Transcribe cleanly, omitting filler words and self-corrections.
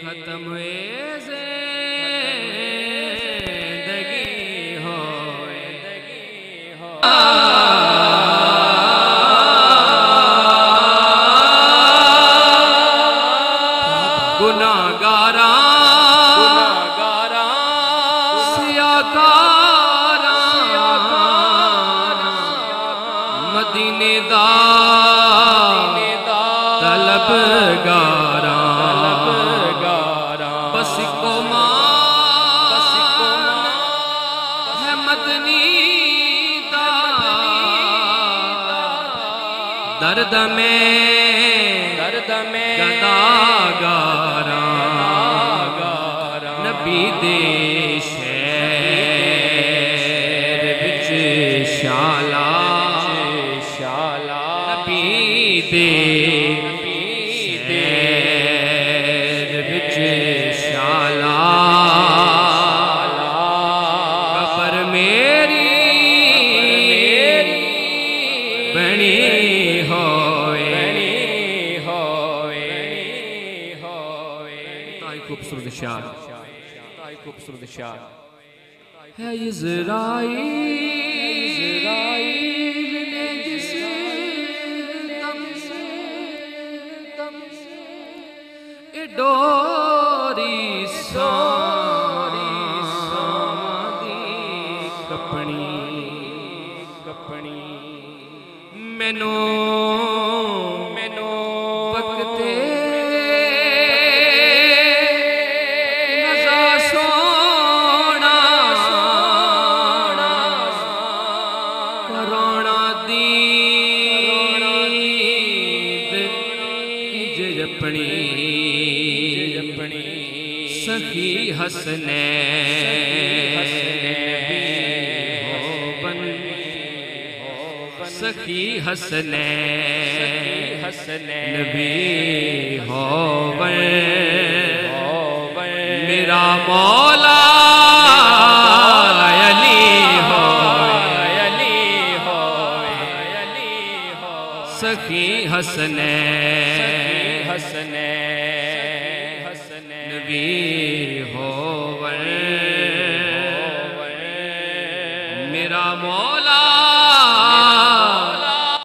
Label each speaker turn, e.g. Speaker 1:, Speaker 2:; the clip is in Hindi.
Speaker 1: खत्म हुए ज़िंदगी हो गुनाहगारा सियाकारा मदीने दा तलबगारा बस को है मदनी दा दर्द में गदागारा नबी दे शहर विच शाला नबी दे शहर विच शाला कबर मेरी बनी खूबसूरत शार है इज़राइल ने जिस दम ए डोरी सारी कपनी मैनू वक्ते सखी हसने सखी हसने नबी होवन मेरा मौला अली हो सखी हसने नबी होवन